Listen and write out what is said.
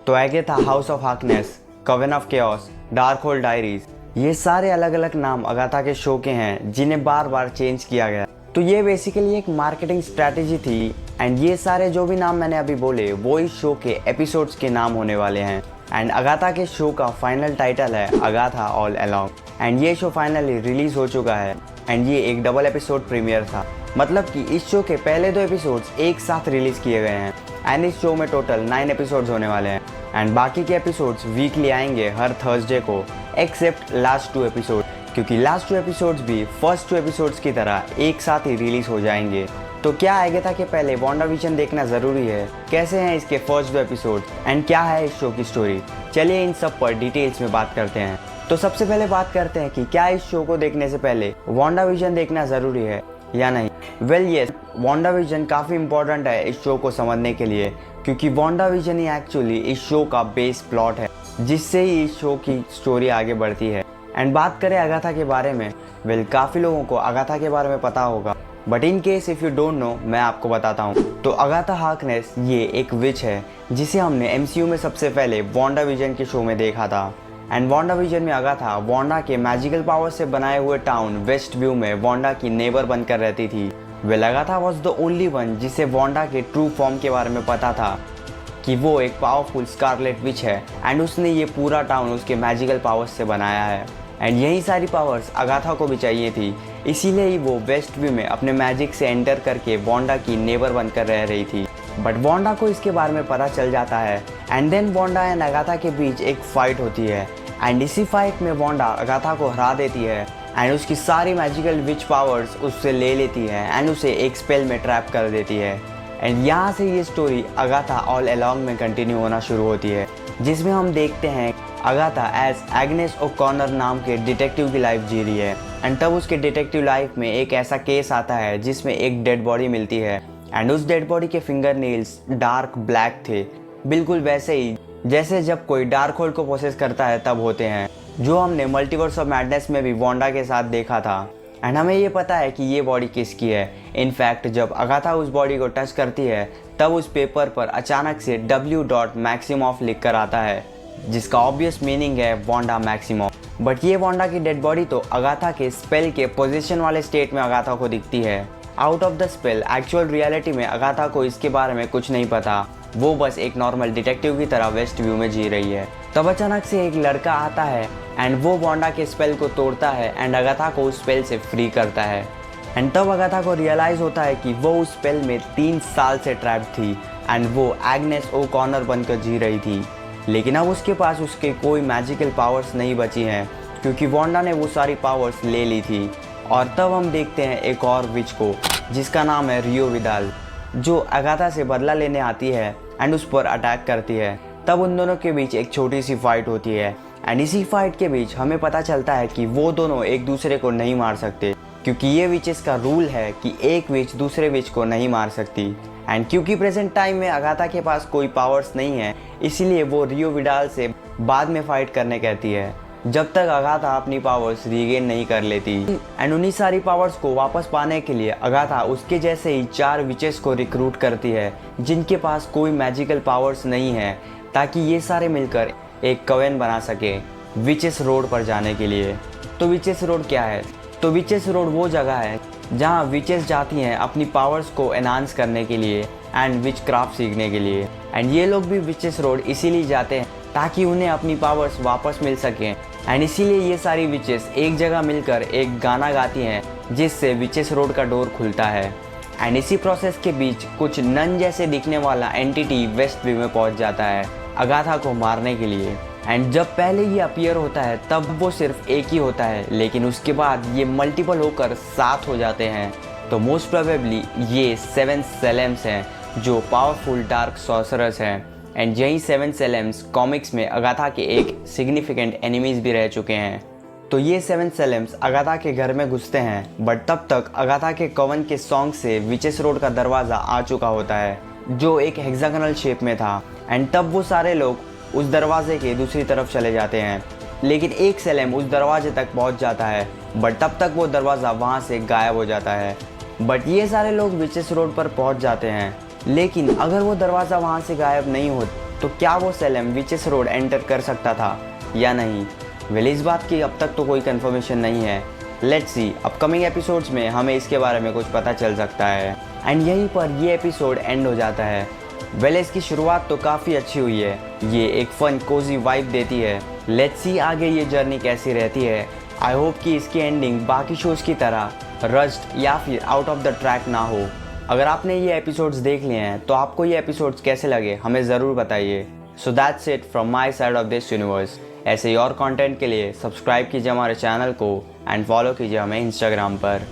तो एगेथा house of Harkness, कवन of chaos, डार्कहोल्ड diaries, ये सारे अलग अलग नाम अगाथा के शो के हैं जिन्हें बार बार चेंज किया गया। तो ये बेसिकली एक मार्केटिंग स्ट्रैटेजी थी एंड ये सारे जो भी नाम मैंने अभी बोले वो इस शो के एपिसोड्स के नाम होने वाले हैं। एंड अगाथा के शो का फाइनल टाइटल है अगाथा ऑल अलोंग एंड ये शो फाइनली रिलीज हो चुका है एंड ये एक डबल एपिसोड प्रीमियर था, मतलब कि इस शो के पहले 2 एपिसोड्स एक साथ रिलीज किए गए हैं एंड इस शो में टोटल 9 एपिसोड्स होने वाले हैं एंड बाकी के एपिसोड्स वीकली आएंगे हर थर्सडे को, एक्सेप्ट लास्ट 2 एपिसोड, क्योंकि लास्ट 2 एपिसोड्स भी फर्स्ट 2 एपिसोड्स की तरह एक साथ ही रिलीज हो जाएंगे। तो क्या अगाथा के पहले वांडाविजन देखना ज़रूरी है, कैसे हैं इसके फर्स्ट 2 एपिसोड एंड क्या है इस शो की स्टोरी, चलिए इन सब पर डिटेल्स में बात करते हैं। तो सबसे पहले बात करते हैं कि क्या इस शो को देखने से पहले वांडाविजन देखना ज़रूरी है या नहीं। वेल यस, वांडाविजन काफ़ी इंपॉर्टेंट है इस शो को समझने के लिए, क्योंकि वांडाविजन ही एक्चुअली इस शो का बेस प्लॉट है जिससे ही इस शो की स्टोरी आगे बढ़ती है। एंड बात करें अगाथा के बारे में, वेल काफ़ी लोगों को अगाथा के बारे में पता होगा, but in case if you don't know मैं आपको बताता हूँ। तो अगाथा हार्कनेस ये एक विच है जिसे हमने एमसीयू में सबसे पहले वांडाविजन के शो में देखा था। एंड वांडाविजन में अगाथा वांडा के मैजिकल पावर से बनाए हुए टाउन वेस्ट व्यू में वांडा की नेबर बनकर रहती थी। Well Agatha was the only one जिसे वांडा के ट्रू फॉर्म के बारे में पता था कि वो एक पावरफुल स्कारलेट विच है एंड उसने ये पूरा टाउन उसके मैजिकल पावर्स से बनाया है एंड यही सारी पावर्स अगाथा को भी चाहिए थी, इसीलिए ही वो वेस्ट व्यू में अपने मैजिक से एंटर करके वांडा की नेबर बनकर रह रही थी। बट वांडा को इसके बारे में पता चल जाता है and then Wanda and Agatha के बीच एक फाइट होती है एंड इसी फाइट में वांडा अगाथा को हरा देती है एंड उसकी सारी मैजिकल विच पावर्स उससे ले लेती है एंड उसे एक स्पेल में ट्रैप कर देती है। एंड यहाँ से ये स्टोरी अगाथा ऑल अलोंग में कंटिन्यू होना शुरू होती है, जिसमें हम देखते हैं अगाथा एज एग्नेस ओकॉनर नाम के डिटेक्टिव की लाइफ जी रही है एंड तब उसके डिटेक्टिव लाइफ में एक ऐसा केस आता है जिसमें एक डेड बॉडी मिलती है एंड उस डेड बॉडी के फिंगर नेल्स डार्क ब्लैक थे, बिल्कुल वैसे ही जैसे जब कोई डार्कहोल्ड को प्रोसेस करता है तब होते हैं, जो हमने मल्टीवर्स ऑफ मैडनेस में भी वांडा के साथ देखा था। एंड हमें ये पता है कि ये बॉडी किसकी है। इनफैक्ट जब अगाथा उस बॉडी को टच करती है तब उस पेपर पर अचानक से W.Maximoff लिख कर आता है, जिसका ऑब्वियस मीनिंग है वांडा मैक्सिमॉफ। बट ये वांडा की डेड बॉडी तो अगाथा के स्पेल के पोजीशन वाले स्टेट में अगाथा को दिखती है। Out of the spell actual reality में अगाथा को इसके बारे में कुछ नहीं पता, वो बस एक नॉर्मल डिटेक्टिव की तरह वेस्ट व्यू में जी रही है। तब अचानक से एक लड़का आता है एंड वो वांडा के स्पेल को तोड़ता है एंड अगाथा को उस स्पेल से फ्री करता है। एंड तब अगाथा को रियलाइज़ होता है कि वो उस स्पेल में 3 साल से ट्रैप थी एंड वो एग्नेस ओकॉनर बनकर जी रही थी, लेकिन अब उसके पास उसके कोई मैजिकल पावर्स नहीं बची हैं क्योंकि वांडा ने वो सारी पावर्स ले ली थी। और तब हम देखते हैं एक और विच को जिसका नाम है रियो विदाल, जो अगाथा से बदला लेने आती है एंड उस पर अटैक करती है। तब उन दोनों के बीच एक छोटी सी फाइट होती है एंड इसी फाइट के बीच हमें पता चलता है कि वो दोनों एक दूसरे को नहीं मार सकते, क्योंकि ये विचेस का रूल है कि एक विच दूसरे विच को नहीं मार सकती। एंड क्योंकि प्रेजेंट टाइम में अगाथा के पास कोई पावर्स नहीं है, इसीलिए वो रियो विडाल से बाद में फाइट करने कहती है जब तक अगाथा अपनी पावर्स रीगेन नहीं कर लेती। एंड उन्हीं सारी पावर्स को वापस पाने के लिए अगाथा उसके जैसे ही 4 विचेस को रिक्रूट करती है जिनके पास कोई मैजिकल पावर्स नहीं है, ताकि ये सारे मिलकर एक कवेन बना सके विचेस रोड पर जाने के लिए। तो विचेस रोड क्या है? तो विचेस रोड वो जगह है जहाँ विचेस जाती हैं अपनी पावर्स को एनहांस करने के लिए एंड विच क्राफ्ट सीखने के लिए। एंड ये लोग भी विचेस रोड इसीलिए जाते हैं ताकि उन्हें अपनी पावर्स वापस मिल सकें। एंड इसीलिए ये सारी विचेस एक जगह मिलकर एक गाना गाती हैं जिससे विचेस रोड का डोर खुलता है। एंड इसी प्रोसेस के बीच कुछ नन जैसे दिखने वाला एंटिटी वेस्ट व्यू में पहुंच जाता है अगाथा को मारने के लिए। एंड जब पहले ये अपीयर होता है तब वो सिर्फ एक ही होता है, लेकिन उसके बाद ये मल्टीपल होकर 7 हो जाते हैं। तो मोस्ट प्रोबेबली ये 7 सेलेम्स हैं जो पावरफुल डार्क सॉर्सरर्स हैं। एंड यही 7 सेलेम्स कॉमिक्स में अगाथा के एक सिग्निफिकेंट एनिमीज भी रह चुके हैं। तो ये 7 सेलेम्स अगाथा के घर में घुसते हैं, बट तब तक अगाथा के कवन के सॉन्ग से विचेस रोड का दरवाज़ा आ चुका होता है जो एक हेक्सागोनल शेप में था। एंड तब वो सारे लोग उस दरवाजे के दूसरी तरफ चले जाते हैं, लेकिन एक सेलेम उस दरवाजे तक पहुंच जाता है, बट तब तक वो दरवाज़ा वहां से गायब हो जाता है। बट ये सारे लोग विचेस रोड पर पहुंच जाते हैं, लेकिन अगर वो दरवाज़ा वहां से गायब नहीं हो तो क्या वो सेलेम विचेस रोड एंटर कर सकता था या नहीं? वेल, इस बात की अब तक तो कोई कंफर्मेशन नहीं है। लेट्स सी, अपकमिंग एपिसोड्स में हमें इसके बारे में कुछ पता चल सकता है। एंड यहीं पर ये एपिसोड एंड हो जाता है। वेल, इसकी शुरुआत तो काफ़ी अच्छी हुई है, ये एक फन कोजी वाइब देती है। लेट्स सी आगे ये जर्नी कैसी रहती है। आई होप कि इसकी एंडिंग बाकी शोज़ की तरह रस्ट या फिर आउट ऑफ द ट्रैक ना हो। अगर आपने ये एपिसोड्स देख लिए हैं तो आपको ये एपिसोड्स कैसे लगे हमें ज़रूर बताइए। So that's it from my side of this universe. ऐसे ही और कंटेंट के लिए सब्सक्राइब कीजिए हमारे चैनल को एंड फॉलो कीजिए हमें इंस्टाग्राम पर।